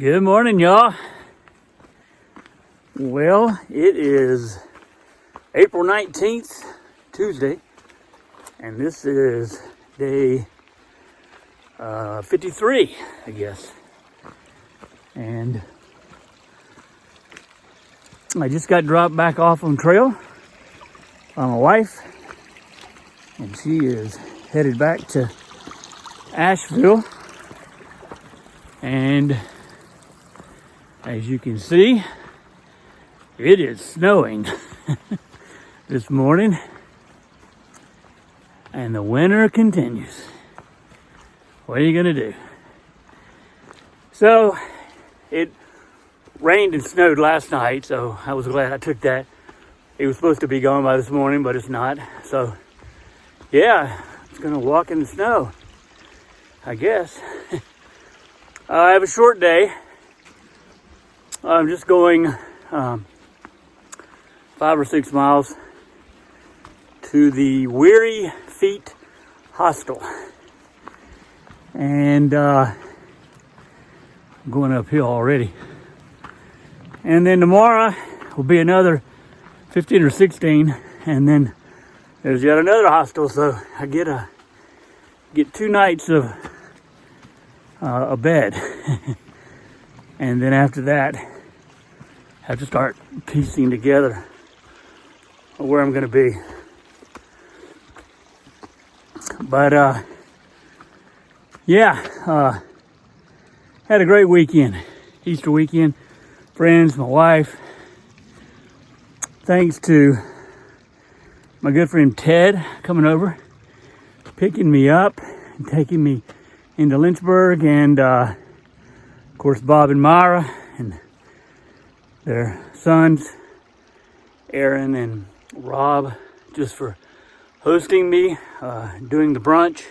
Good morning, y'all. Well, it is April 19th, Tuesday, and this is day 53, I guess. And I just got dropped back off on trail by my wife, and she is headed back to Asheville. And as you can see, it is snowing this morning, and the winter continues. What are you gonna do? So, it rained and snowed last night, so I was glad I took that. It was supposed to be gone by this morning, but it's not. So, yeah, it's gonna walk in the snow, I guess. I have a short day. I'm just going 5 or 6 miles to the Weary Feet Hostel. And I'm going uphill already. And then tomorrow will be another 15 or 16. And then there's yet another hostel. So I get 2 nights of a bed. And then after that, I have to start piecing together where I'm going to be. But, had a great weekend. Easter weekend. Friends, my wife. Thanks to my good friend Ted coming over, picking me up and taking me into Lynchburg, and of course Bob and Myra and their sons, Aaron and Rob, just for hosting me, doing the brunch.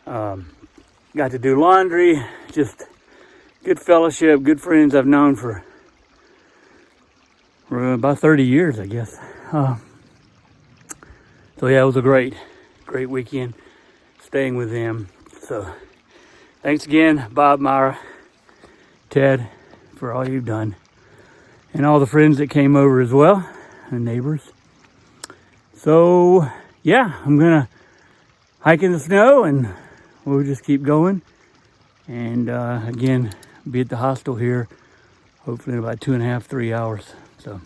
Got to do laundry, just good fellowship, good friends I've known for about 30 years, I guess. So yeah, it was a great weekend staying with them. So thanks again, Bob, Myra, Ted, for all you've done. And all the friends that came over as well, and neighbors. So, yeah, I'm gonna hike in the snow, and we'll just keep going. And again, be at the hostel here, hopefully in about 2.5, 3 hours. So,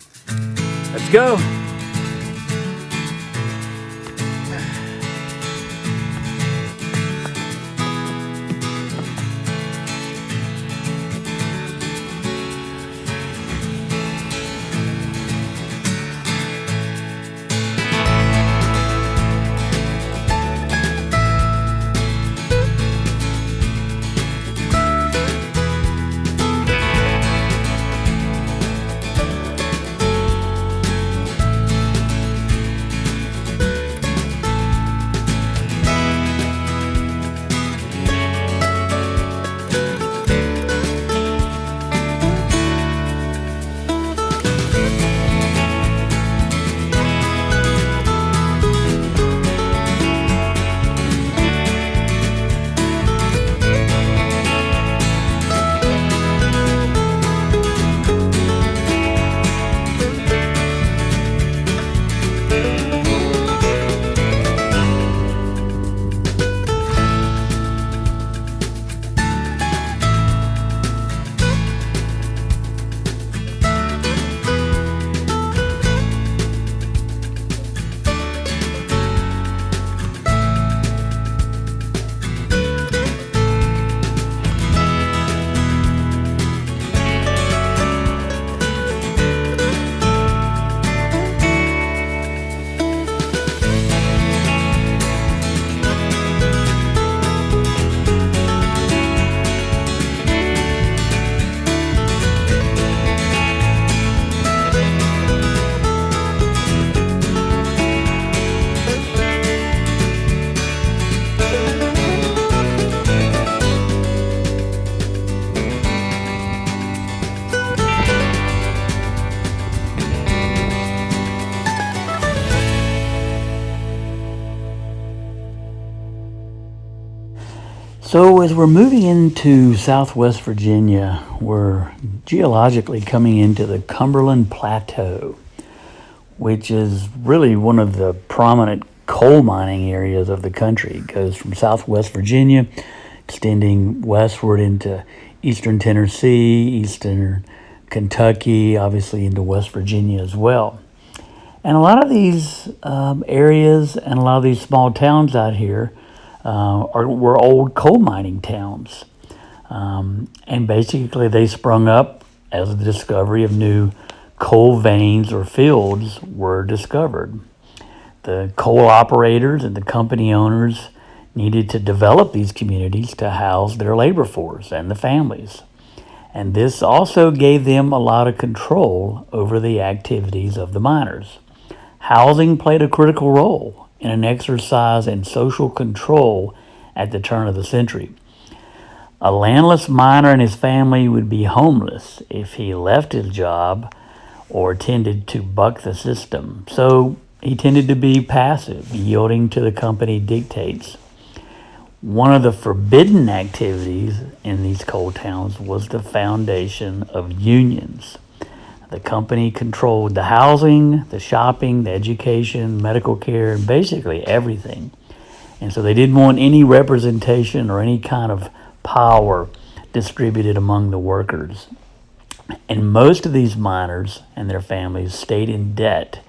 let's go. So as we're moving into Southwest Virginia, we're geologically coming into the Cumberland Plateau, which is really one of the prominent coal mining areas of the country. It goes from Southwest Virginia, extending westward into eastern Tennessee, eastern Kentucky, obviously into West Virginia as well. And a lot of these areas and a lot of these small towns out here were old coal mining towns. And basically they sprung up as the discovery of new coal veins or fields were discovered. The coal operators and the company owners needed to develop these communities to house their labor force and the families. And this also gave them a lot of control over the activities of the miners. Housing played a critical role in an exercise in social control at the turn of the century. A landless miner and his family would be homeless if he left his job or tended to buck the system. So he tended to be passive, yielding to the company dictates. One of the forbidden activities in these coal towns was the foundation of unions. The company controlled the housing, the shopping, the education, medical care, and basically everything. And so they didn't want any representation or any kind of power distributed among the workers. And most of these miners and their families stayed in debt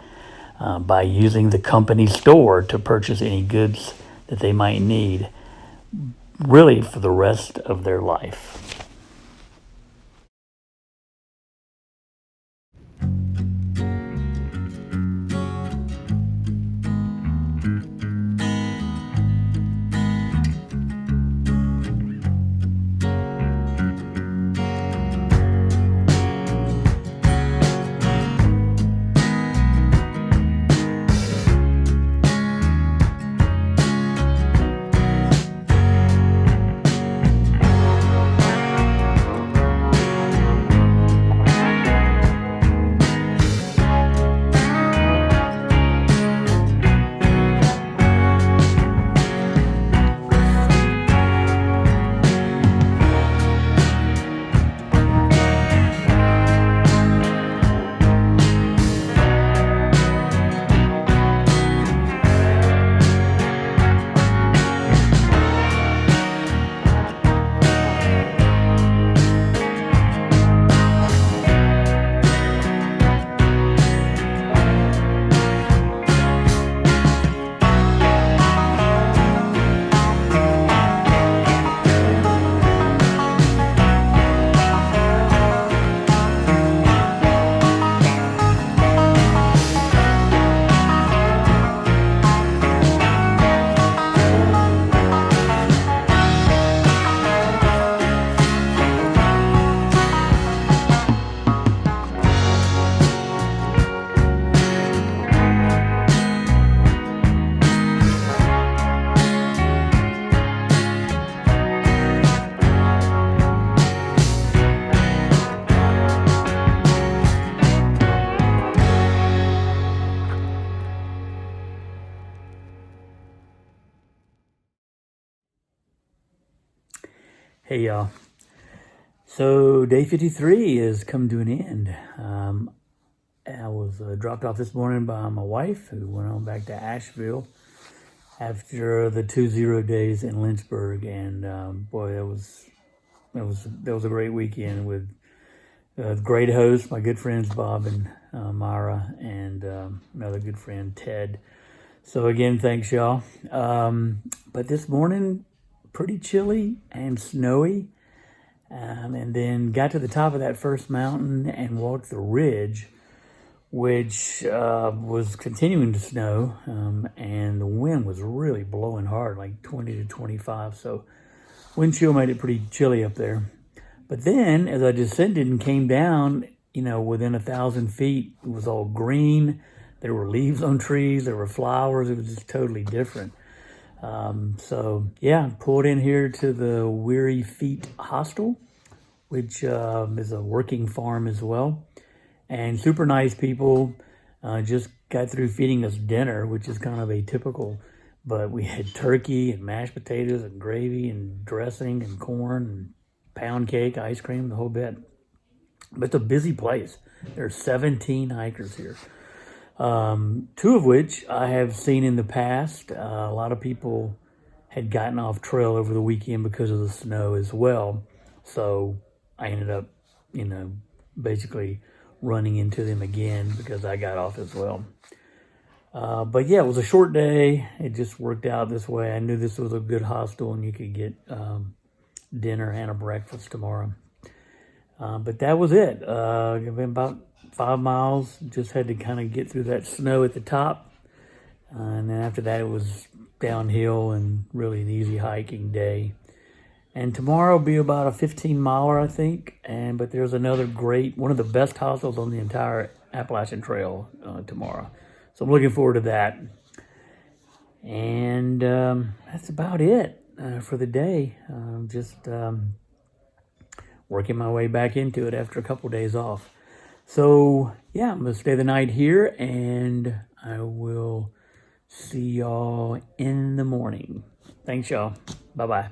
by using the company store to purchase any goods that they might need, really for the rest of their life. Hey y'all. So day 53 has come to an end. I was dropped off this morning by my wife, who went on back to Asheville after the 2 days in Lynchburg, and boy, that was a great weekend with great hosts, my good friends Bob and Myra, and another good friend Ted. So again, thanks y'all. But this morning, pretty chilly and snowy, and then got to the top of that first mountain and walked the ridge, which was continuing to snow, and the wind was really blowing hard, like 20 to 25. So wind chill made it pretty chilly up there. But then as I descended and came down, within 1,000 feet, it was all green. There were leaves on trees. There were flowers. It was just totally different. So yeah, pulled in here to the Weary Feet Hostel, which is a working farm as well. And super nice people. Just got through feeding us dinner, which is kind of a typical But we had turkey and mashed potatoes and gravy and dressing and corn and pound cake, ice cream, the whole bit. But it's a busy place. There's 17 hikers here. Two of which I have seen in the past. A lot of people had gotten off trail over the weekend because of the snow as well. So I ended up, basically running into them again because I got off as well. But yeah, it was a short day. It just worked out this way. I knew this was a good hostel and you could get dinner and a breakfast tomorrow. But that was it. It's been about 5 miles. Just had to kind of get through that snow at the top. And then after that, it was downhill and really an easy hiking day. And tomorrow will be about a 15-miler, I think. But there's another one of the best hostels on the entire Appalachian Trail tomorrow. So I'm looking forward to that. And that's about it for the day. Just working my way back into it after a couple days off. So yeah, I'm going to stay the night here, and I will see y'all in the morning. Thanks, y'all. Bye-bye.